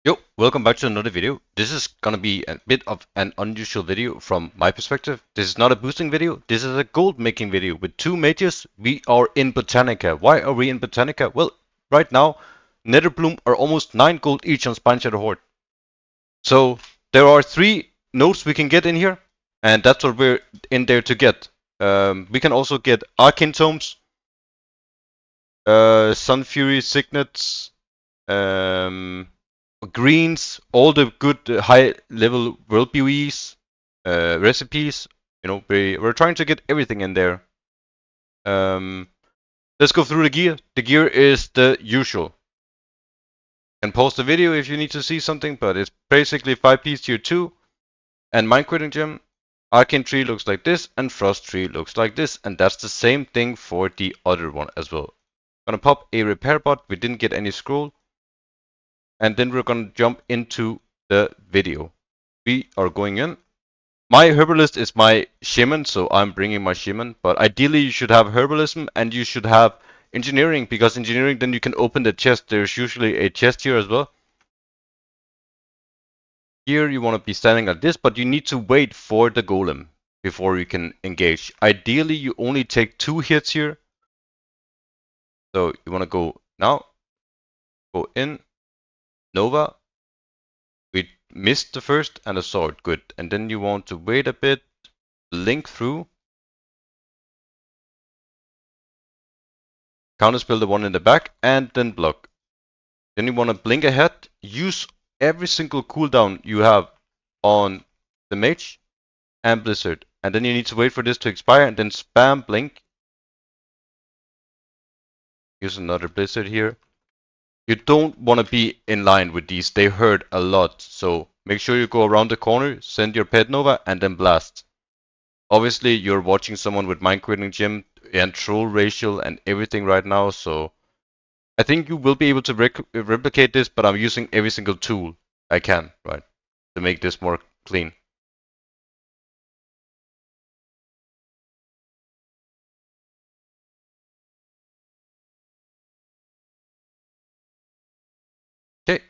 Yo, welcome back to another video. This is gonna be a bit of an unusual video from my perspective. This is not a boosting video, this is a gold making video with two mages. We are in Botanica. Why are we in Botanica? Well, right now, Netherbloom are almost 9 gold each on Spine Shadow Horde. So, there are 3 nodes we can get in here, and that's what we're in there to get. We can also get Arcane Tomes, Sun Fury Signets, greens, all the good high level world PoEs, recipes. You know, we're trying to get everything in there. Let's go through the gear. The gear is the usual. You can pause the video if you need to see something, but it's basically 5-piece tier 2 and Mind Quitting Gem. Arcane Tree looks like this, and Frost Tree looks like this, and that's the same thing for the other one as well. Gonna pop a repair bot. We didn't get any scroll. And then we're gonna jump into the video. We are going in. My herbalist is my shaman, so I'm bringing my shaman. But ideally, you should have herbalism and you should have engineering, because engineering, then you can open the chest. There's usually a chest here as well. Here, you want to be standing like this, but you need to wait for the golem before you can engage. Ideally, you only take 2 hits here. So you want to go now, go in, Nova. We missed the first and a sword, good. And then you want to wait a bit, link through, counterspell the one in the back, and then block. Then you want to blink ahead, use every single cooldown you have on the mage and blizzard. And then you need to wait for this to expire and then spam blink. Use another blizzard here. You don't want to be in line with these, they hurt a lot. So make sure you go around the corner, send your pet Nova, and then blast. Obviously, you're watching someone with Mind Quitting Gem and Troll Racial and everything right now, so I think you will be able to replicate this, but I'm using every single tool I can, right, to make this more clean. Okay.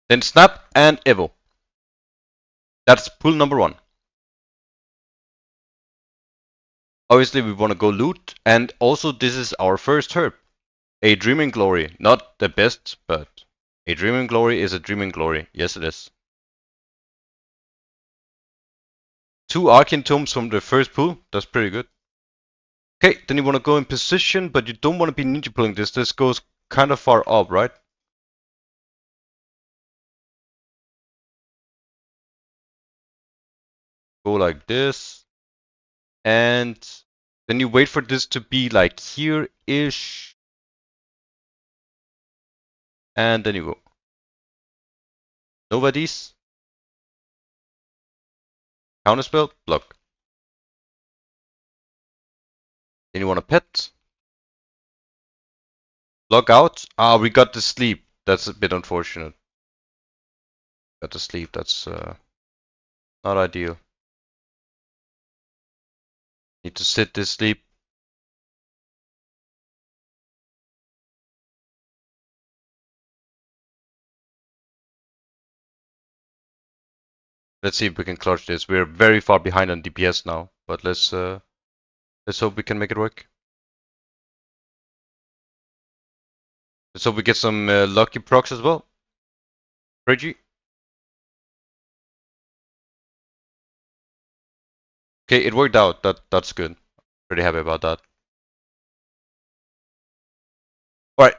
Then Snap and Evo. That's pull number 1. Obviously, we want to go loot, and also this is our first herb. A Dreaming Glory. Not the best, but a Dreaming Glory is a Dreaming Glory. Yes, it is. 2 Arcane Tomes from the first pull. That's pretty good. Okay, then you want to go in position, but you don't want to be ninja pulling this. This goes kind of far up, right? Go like this. And then you wait for this to be like here-ish. And then you go. Nobody's. Counterspell, block. Then you want to pet. Log out. Ah, we got the sleep. That's a bit unfortunate. Got the sleep. That's not ideal. Need to sit this sleep. Let's see if we can clutch this. We're very far behind on DPS now, but let's hope we can make it work. Let's hope we get some lucky procs as well. Reggie. Okay, it worked out. That's good. Pretty happy about that. Alright.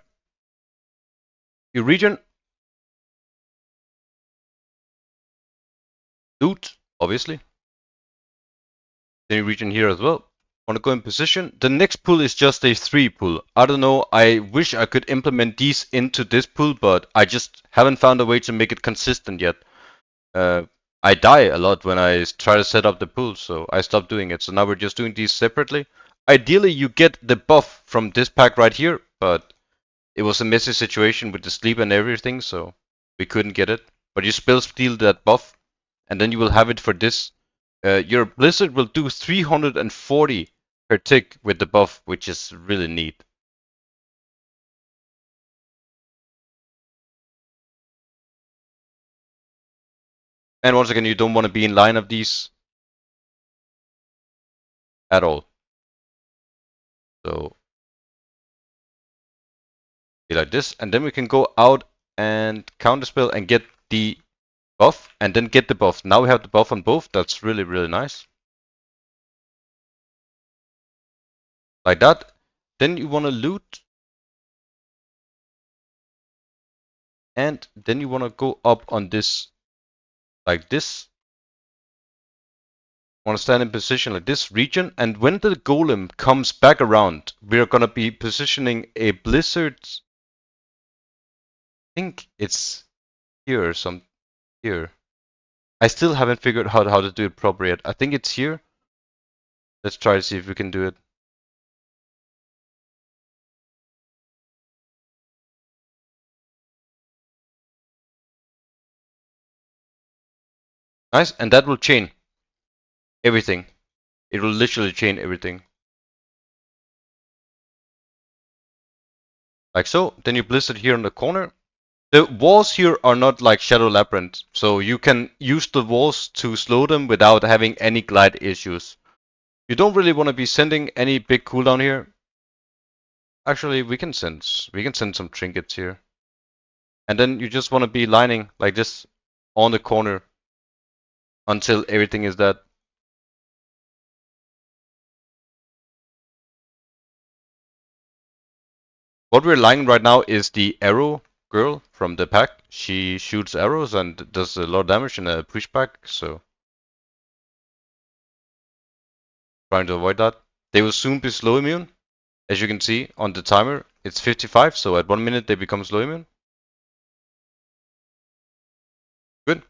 You regen. Loot, obviously. Then you regen here as well. Want to go in position. The next pull is just a 3 pull. I don't know, I wish I could implement these into this pull, but I just haven't found a way to make it consistent yet. I die a lot when I try to set up the pull, so I stopped doing it. So now we're just doing these separately. Ideally, you get the buff from this pack right here, but it was a messy situation with the sleep and everything, so we couldn't get it. But you still steal that buff, and then you will have it for this. Your Blizzard will do 340 per tick with the buff, which is really neat. And once again, you don't want to be in line of these at all. So be like this, and then we can go out and counterspell and get the buff, and then get the buff. Now we have the buff on both. That's really, really nice. Like that. Then you want to loot. And then you want to go up on this, like this. Want to stand in position like this region. And when the golem comes back around, we're going to be positioning a blizzard. I think it's here or some here. I still haven't figured out how to do it properly yet. I think it's here. Let's try to see if we can do it. Nice, and that will chain everything. It will literally chain everything. Like so. Then you blizzard here in the corner. The walls here are not like Shadow Labyrinth, so you can use the walls to slow them without having any glide issues. You don't really want to be sending any big cooldown here. Actually, we can send some trinkets here. And then you just want to be lining like this on the corner until everything is dead. What we're lining right now is the arrow girl from the pack. She shoots arrows and does a lot of damage in a pushback, so trying to avoid that. They will soon be slow immune. As you can see on the timer, it's 55, so at 1 minute they become slow immune. Good.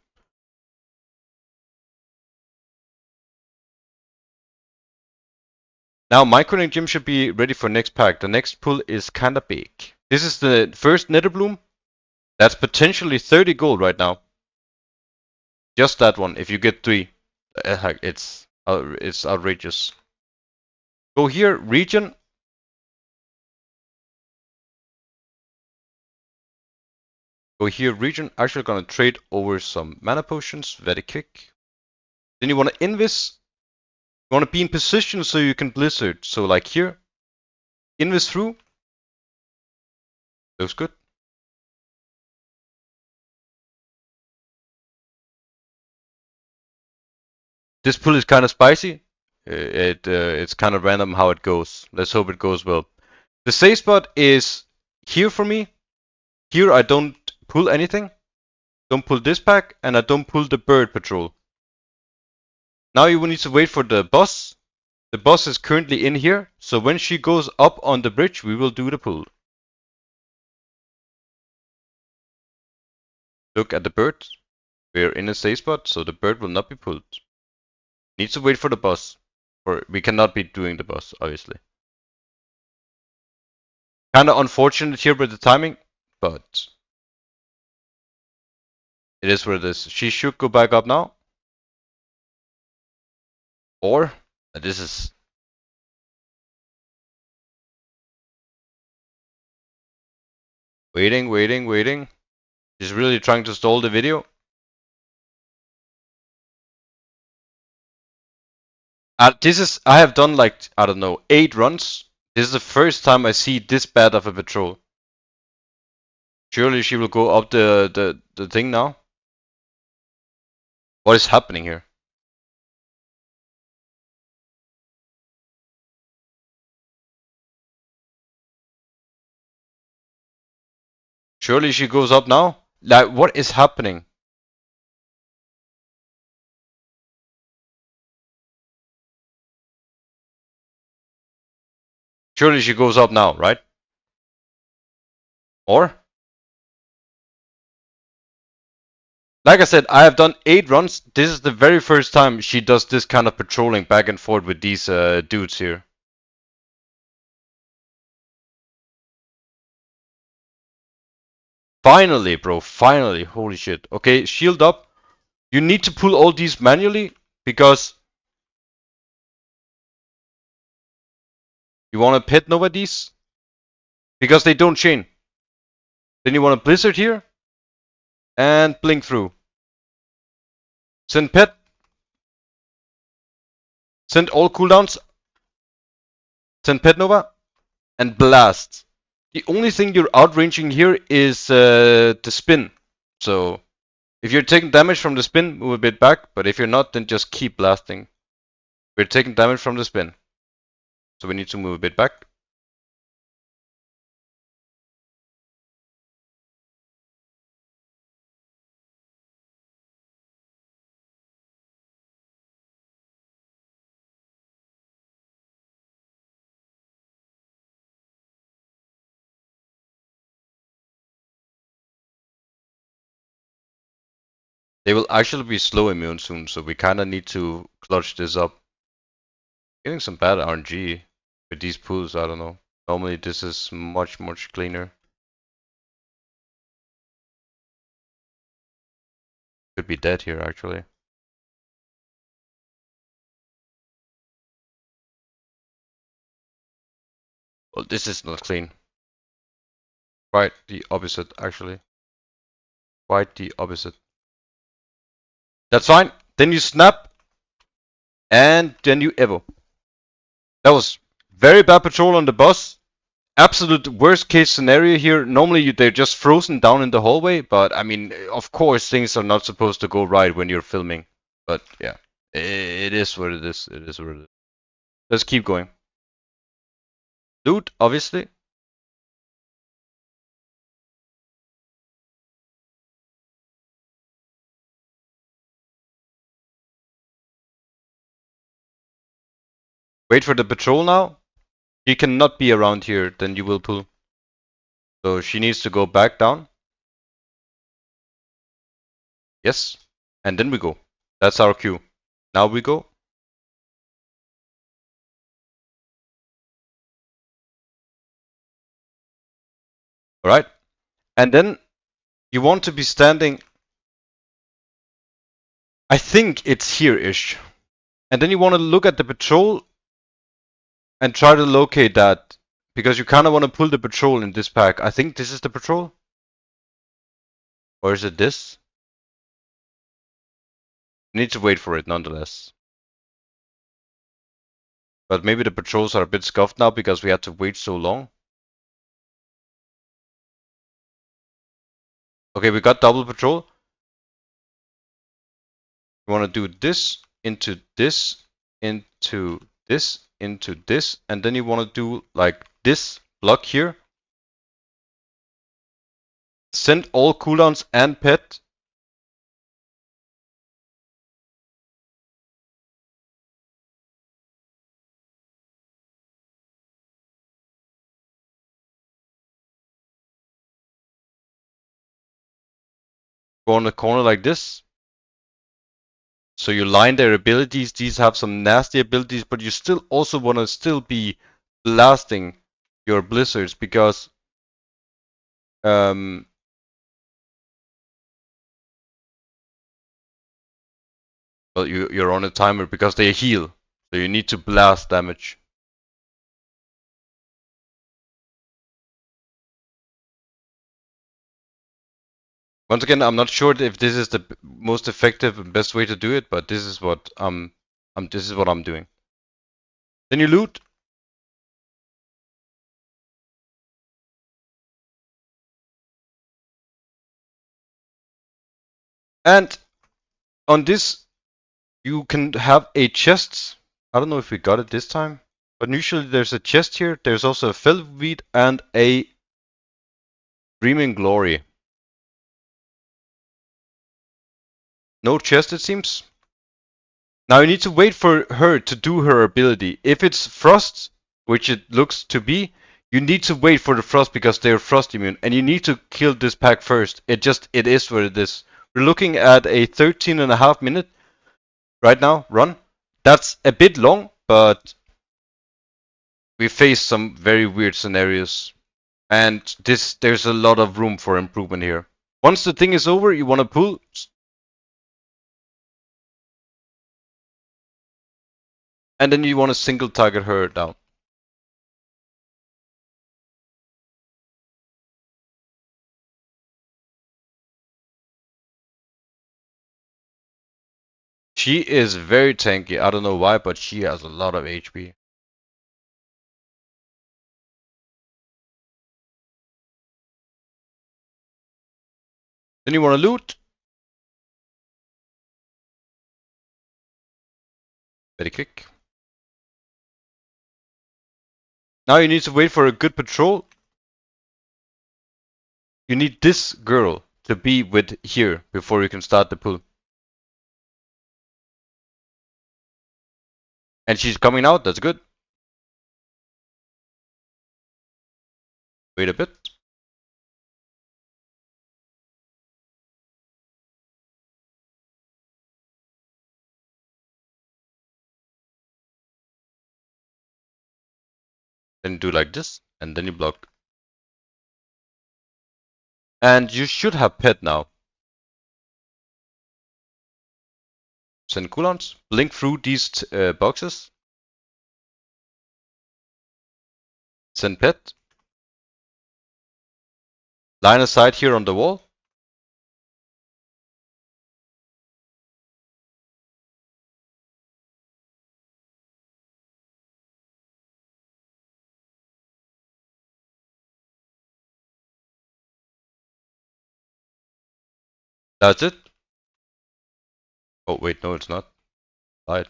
Now Microning Gym should be ready for next pack. The next pull is kinda big. This is the first Nether Bloom. That's potentially 30 gold right now. Just that one, if you get 3. It's outrageous. Go here, region. Go here, region. Actually gonna trade over some mana potions very quick. Then you wanna invis. You want to be in position so you can blizzard. So like here, invis through. Looks good. This pull is kind of spicy. It's kind of random how it goes. Let's hope it goes well. The safe spot is here for me. Here I don't pull anything. Don't pull this pack, and I don't pull the bird patrol. Now you will need to wait for the boss. The boss is currently in here, so when she goes up on the bridge, we will do the pull. Look at the bird. We're in a safe spot, so the bird will not be pulled. Needs to wait for the boss. Or we cannot be doing the boss, obviously. Kinda unfortunate here with the timing, but it is what it is. She should go back up now. Or this is waiting. She's really trying to stall the video. I have done like, I don't know, 8 runs. This is the first time I see this bad of a patrol. Surely she will go up the thing now. What is happening here? Surely she goes up now? Like, what is happening? Surely she goes up now, right? Or? Like I said, I have done 8 runs. This is the very first time she does this kind of patrolling back and forth with these dudes here. Finally, bro. Finally. Holy shit. Okay, shield up. You need to pull all these manually because You want to pet Nova these because they don't chain. Then you want to Blizzard here and blink through. Send pet. Send all cooldowns. Send pet Nova and blast. The only thing you're outranging here is the spin. So if you're taking damage from the spin, move a bit back. But if you're not, then just keep blasting. We're taking damage from the spin. So we need to move a bit back. They will actually be slow immune soon, so we kinda need to clutch this up. Getting some bad RNG with these pools, I don't know. Normally this is much cleaner. Could be dead here actually. Well, this is not clean. Quite the opposite actually. Quite the opposite. That's fine. Then you snap. And then you Evo. That was very bad patrol on the boss. Absolute worst case scenario here. Normally they're just frozen down in the hallway, but I mean, of course things are not supposed to go right when you're filming. But yeah, it is what it is. It is what it is. Let's keep going. Loot, obviously. Wait for the patrol now. She cannot be around here, then you will pull. So she needs to go back down. Yes. And then we go. That's our cue. Now we go. Alright. And then you want to be standing. I think it's here-ish. And then you want to look at the patrol and try to locate that. Because you kind of want to pull the patrol in this pack. I think this is the patrol. Or is it this? You need to wait for it nonetheless. But maybe the patrols are a bit scuffed now because we had to wait so long. Okay, we got double patrol. You want to do this into this, into this, into this, and then you want to do like this block here. Send all cooldowns and pet. Go on the corner like this. So you line their abilities. These have some nasty abilities, but you still also want to still be blasting your blizzards because well, you're on a timer because they heal, so you need to blast damage. Once again, I'm not sure if this is the most effective and best way to do it, but this is what I'm doing. Then you loot. And on this, you can have a chest. I don't know if we got it this time, but usually there's a chest here. There's also a Felweed and a Dreaming Glory. No chest, it seems. Now you need to wait for her to do her ability. If it's Frost, which it looks to be, you need to wait for the Frost because they're Frost immune, and you need to kill this pack first. It is what it is. We're looking at a 13.5 minute right now run. That's a bit long, but we face some very weird scenarios, and there's a lot of room for improvement here. Once the thing is over, you want to pull. And then you want to single target her down. She is very tanky. I don't know why, but she has a lot of HP. Then you want to loot. Very quick. Now you need to wait for a good patrol. You need this girl to be with here before you can start the pull. And she's coming out, that's good. Wait a bit. Then do like this, and then you block. And you should have pet now. Send cooldowns. Blink through these boxes. Send pet. Line of sight here on the wall. That's it. Oh wait, no it's not. Light.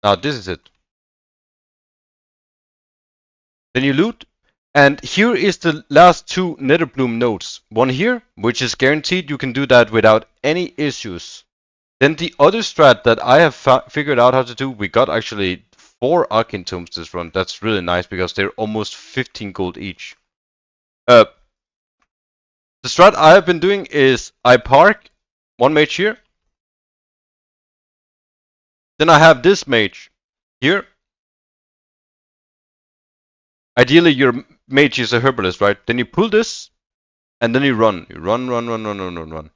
Now this is it. Then you loot. And here is the last two Netherbloom nodes. One here, which is guaranteed you can do that without any issues. Then the other strat that I have figured out how to do, we got actually 4 Arcane Tomes this run. That's really nice because they're almost 15 gold each. The strat I have been doing is I park one mage here. Then I have this mage here. Ideally your mage is a herbalist, right? Then you pull this and then you run. You run.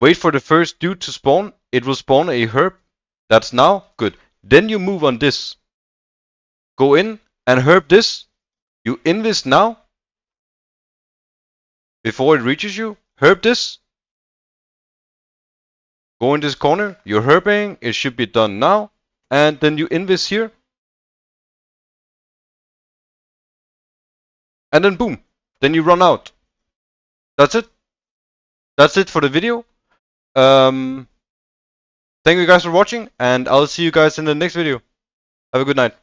Wait for the first dude to spawn. It will spawn a herb. That's now good. Then you move on this. Go in and herb this. You invis now. Before it reaches you. Herb this. Go in this corner. You're herbing. It should be done now. And then you invis here. And then boom. Then you run out. That's it. That's it for the video. Thank you guys for watching. And I'll see you guys in the next video. Have a good night.